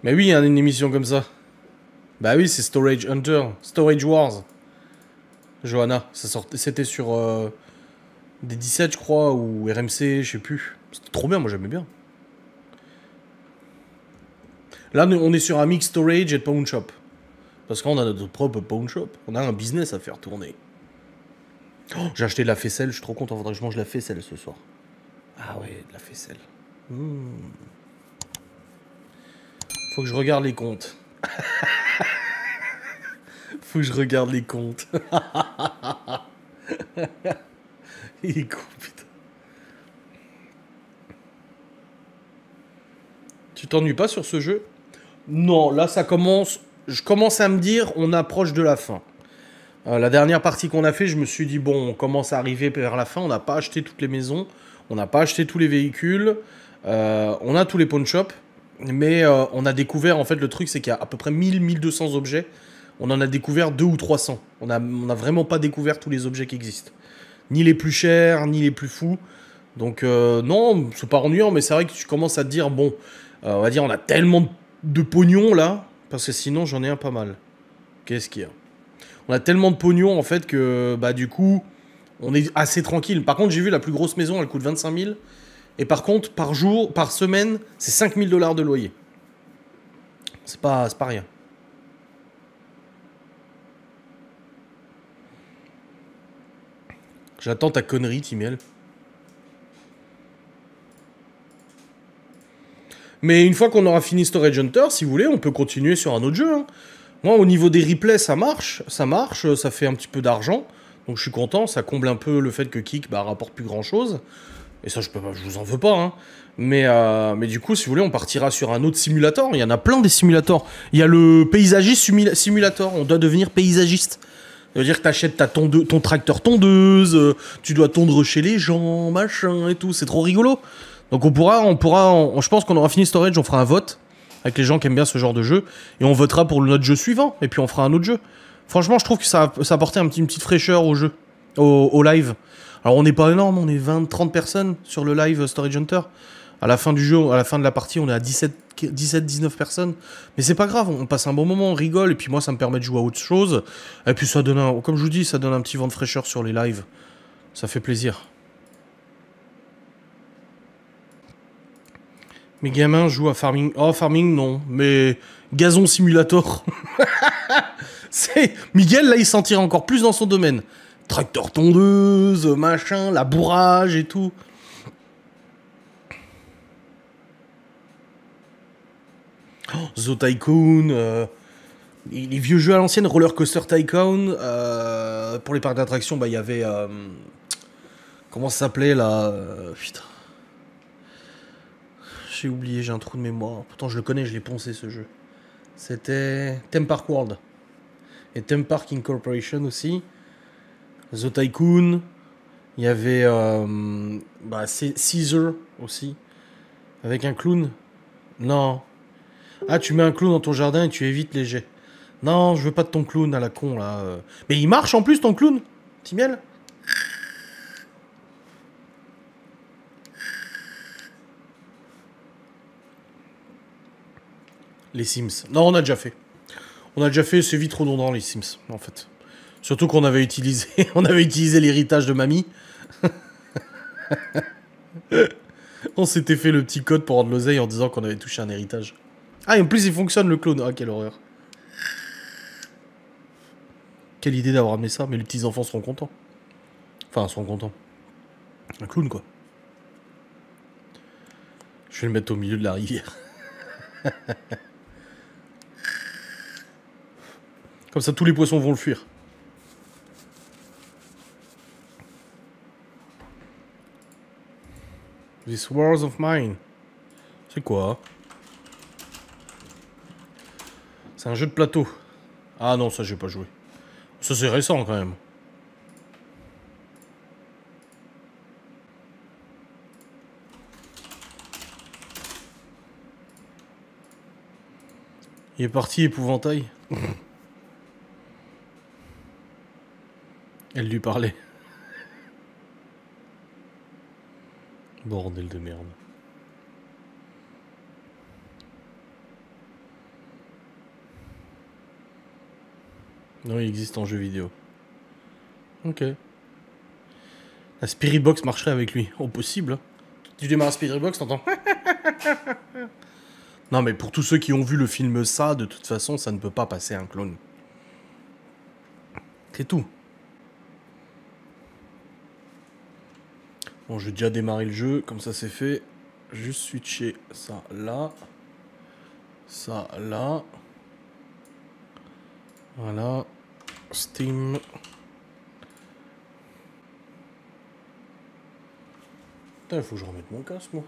Mais oui, il y a une émission comme ça. Bah oui, c'est Storage Hunter. Storage Wars. Johanna. C'était sur des 17, je crois, ou RMC, je sais plus. C'était trop bien, moi j'aimais bien. Là, on est sur un mix storage et de pawn shop. Parce qu'on a notre propre pawn shop. On a un business à faire tourner. Oh, j'ai acheté de la faisselle, je suis trop content. Faudrait que je mange de la faisselle ce soir. Ah ouais, de la faisselle. Faut que je regarde les comptes. Faut que je regarde les comptes. Il est con, putain. Tu t'ennuies pas sur ce jeu? Non, là ça commence. Je commence à me dire, on approche de la fin. La dernière partie qu'on a fait, je me suis dit, bon, on commence à arriver vers la fin. On n'a pas acheté toutes les maisons. On n'a pas acheté tous les véhicules. On a tous les pawn shops. Mais on a découvert, en fait, le truc, c'est qu'il y a à peu près 1000-1200 objets. On en a découvert 200 ou 300. On a vraiment pas découvert tous les objets qui existent. Ni les plus chers, ni les plus fous. Donc, non, c'est pas ennuyant, mais c'est vrai que tu commences à te dire, bon, on va dire, on a tellement de pognon, là, parce que sinon, j'en ai un pas mal. Qu'est-ce qu'il y a? On a tellement de pognon, en fait, que, bah, du coup, on est assez tranquille. Par contre, j'ai vu la plus grosse maison, elle coûte 25 000. Et par contre, par jour, par semaine, c'est 5 000 $ de loyer. C'est pas rien. J'attends ta connerie, Timiel. Mais une fois qu'on aura fini Storage Hunter, si vous voulez, on peut continuer sur un autre jeu. Hein. Moi, au niveau des replays, ça marche, ça fait un petit peu d'argent. Donc je suis content, ça comble un peu le fait que Kik rapporte plus grand chose. Et ça, je vous en veux pas. Hein. Mais du coup, si vous voulez, on partira sur un autre simulator. Il y en a plein des simulators. Il y a le paysagiste simulator. On doit devenir paysagiste. Ça veut dire que t'achètes ton tracteur tondeuse, tu dois tondre chez les gens, machin et tout. C'est trop rigolo. Donc je pense qu'on aura fini Storage, on fera un vote avec les gens qui aiment bien ce genre de jeu. Et on votera pour notre jeu suivant. Et puis on fera un autre jeu. Franchement, je trouve que ça apportait une petite fraîcheur au jeu. Au live. Alors on n'est pas énorme, on est 20-30 personnes sur le live Storage Hunter. À la fin du jeu, à la fin de la partie, on est à 17-19 personnes. Mais c'est pas grave, on passe un bon moment, on rigole. Et puis moi, ça me permet de jouer à autre chose. Et puis ça donne comme je vous dis, ça donne un petit vent de fraîcheur sur les lives. Ça fait plaisir. Mes gamins jouent à Farming. Oh, Farming, non. Mais Gazon Simulator. Miguel, là, il s'en tire encore plus dans son domaine. Tracteur tondeuse, machin, labourage et tout. Oh, Zo Tycoon, les vieux jeux à l'ancienne, Roller Coaster Tycoon. Pour les parcs d'attractions, il y avait... comment ça s'appelait, là putain. J'ai oublié, j'ai un trou de mémoire. Pourtant, je le connais, je l'ai poncé, ce jeu. C'était Theme Park World. Et Theme Park Incorporation aussi. The Tycoon. Il y avait Caesar aussi. Avec un clown. Non. Ah, tu mets un clown dans ton jardin et tu évites les jets. Non, je veux pas de ton clown à la con, là. Mais il marche en plus, ton clown, Timiel. Les Sims. Non, on a déjà fait. On a déjà fait, c'est vite redondant, les Sims, en fait. Surtout qu'on avait utilisé, l'héritage de mamie. On s'était fait le petit code pour rendre l'oseille en disant qu'on avait touché un héritage. Ah, et en plus, il fonctionne, le clone. Ah, quelle horreur. Quelle idée d'avoir amené ça, mais les petits-enfants seront contents. Enfin, seront contents. Un clown, quoi. Je vais le mettre au milieu de la rivière. Comme ça, tous les poissons vont le fuir. This Wars of Mine. C'est quoi? C'est un jeu de plateau. Ah non, ça, j'ai pas joué. Ça, c'est récent, quand même. Il est parti, épouvantail. Elle lui parlait. Bordel de merde. Non, il existe en jeu vidéo. Ok. La Spirit Box marcherait avec lui. Oh, possible. Hein. Tu démarres la Spirit Box, t'entends? Non, mais pour tous ceux qui ont vu le film ça, de toute façon, ça ne peut pas passer un clone. C'est tout. Bon, je vais déjà démarrer le jeu, comme ça c'est fait. Juste switcher ça là. Ça là. Voilà. Steam. Putain, il faut que je remette mon casque, moi.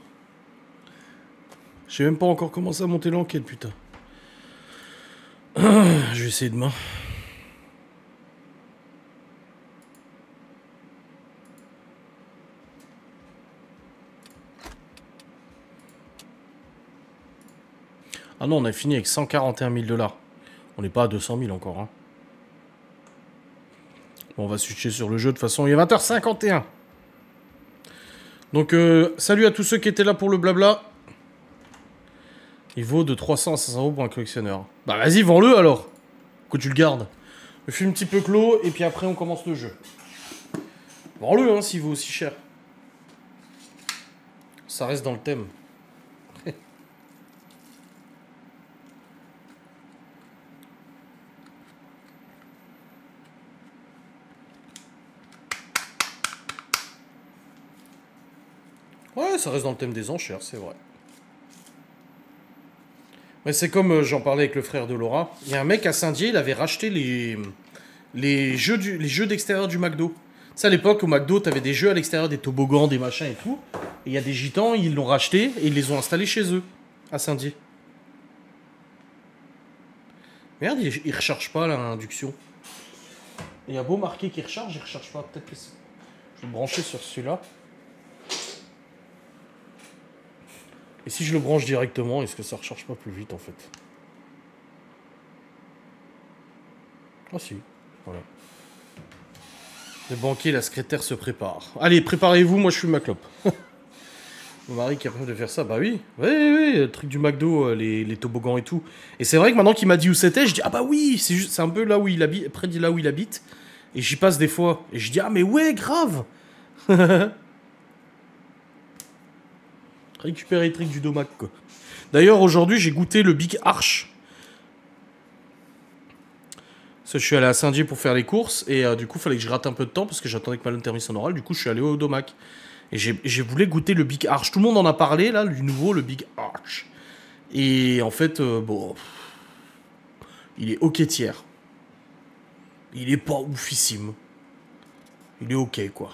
J'ai même pas encore commencé à monter l'enquête, putain. Je vais essayer demain. Ah non, on a fini avec 141 000 $. On n'est pas à 200 000 encore. Hein. Bon, on va switcher sur le jeu. De toute façon, il est 20h51. Donc, salut à tous ceux qui étaient là pour le blabla. Il vaut de 300 à 500 € pour un collectionneur. Bah vas-y, vends-le alors. Que tu le gardes. Le film un petit peu clos, et puis après on commence le jeu. Vends-le, hein, s'il vaut aussi cher. Ça reste dans le thème. Ouais, ça reste dans le thème des enchères, c'est vrai. Mais c'est comme j'en parlais avec le frère de Laura. Il y a un mec à Saint-Dié, il avait racheté les jeux d'extérieur du McDo. Tu sais, à l'époque, au McDo, t'avais des jeux à l'extérieur, des toboggans, des machins et tout. Et il y a des gitans, ils l'ont racheté et ils les ont installés chez eux, à Saint-Dié. Merde, il recharge pas l'induction. Il y a beau marquer qu'il recharge, il recharge pas. Peut-être que je vais le brancher sur celui-là. Et si je le branche directement, est-ce que ça recharge pas plus vite en fait? Ah si, voilà. Le banquier et la secrétaire se préparent. Allez, préparez-vous, moi je fume ma clope. Mon mari est capable de faire ça, bah oui. Oui, le truc du McDo, les toboggans et tout. Et c'est vrai que maintenant qu'il m'a dit où c'était, je dis ah bah oui, c'est un peu là où il habite, près de là où il habite. Et j'y passe des fois. Et je dis ah mais ouais, grave. Récupérer les trucs du domac quoi. D'ailleurs aujourd'hui j'ai goûté le Big Arch. Parce que je suis allé à Saint-Dié pour faire les courses et du coup il fallait que je rate un peu de temps parce que j'attendais que Malone termine son oral. Du coup je suis allé au domac. Et j'ai voulu goûter le Big Arch. Tout le monde en a parlé là, du nouveau, le Big Arch. Et en fait, bon... Il est ok tiers. Il est pas oufissime. Il est ok quoi.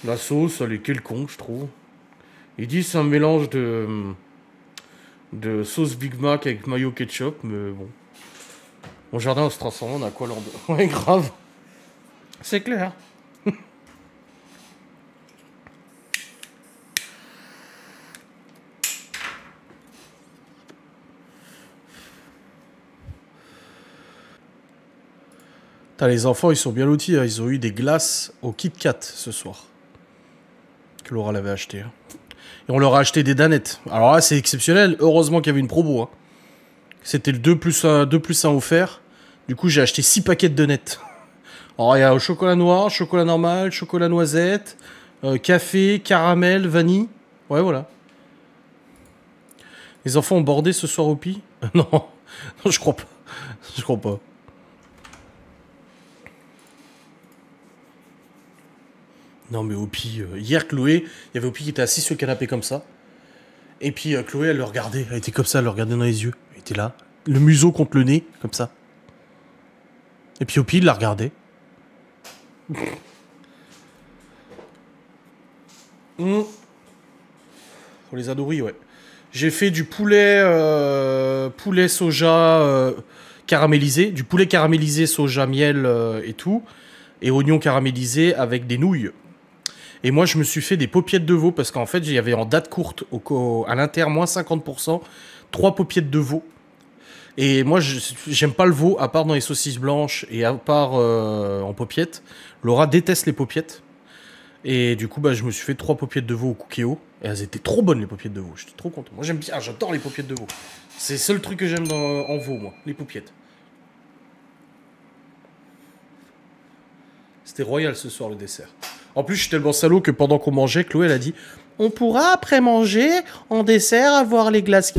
La sauce, elle est quelconque, je trouve. Ils disent c'est un mélange de sauce Big Mac avec mayo ketchup, mais bon. Mon jardin se transforme en aqualand. Ouais, grave. C'est clair. Les enfants, ils sont bien lotis. Hein. Ils ont eu des glaces au Kit Kat ce soir. Que Laura l'avait acheté. Hein. Et on leur a acheté des danettes. Alors là, c'est exceptionnel. Heureusement qu'il y avait une promo. Hein. C'était le 2 plus 1 offert. Du coup, j'ai acheté 6 paquets de danettes. Alors, il y a chocolat noir, chocolat normal, chocolat noisette, café, caramel, vanille. Ouais, voilà. Les enfants ont bordé ce soir au Pi? Non. Non, je crois pas. Je crois pas. Non mais Opi, hier Chloé, il y avait Opi qui était assis sur le canapé comme ça. Et puis Chloé, elle le regardait, elle était comme ça, elle le regardait dans les yeux. Elle était là, le museau contre le nez, comme ça. Et puis Opi, il la regardait. Faut les adorer, ouais. J'ai fait du poulet, poulet soja caramélisé, du poulet caramélisé soja miel et tout, et oignons caramélisés avec des nouilles. Et moi, je me suis fait des paupiettes de veau parce qu'en fait, il y avait en date courte à l'Inter, moins 50%, 3 paupiettes de veau. Et moi, j'aime pas le veau, à part dans les saucisses blanches et à part en paupiettes. Laura déteste les paupiettes. Et du coup, bah, je me suis fait 3 paupiettes de veau au Cookéo. Et elles étaient trop bonnes, les paupiettes de veau. J'étais trop content. Moi, j'aime bien, j'adore les paupiettes de veau. C'est le seul truc que j'aime en veau, moi, les paupiettes. C'était royal ce soir, le dessert. En plus, je suis tellement salaud que pendant qu'on mangeait, Chloé, elle a dit « On pourra, après manger, en dessert, avoir les glaces... »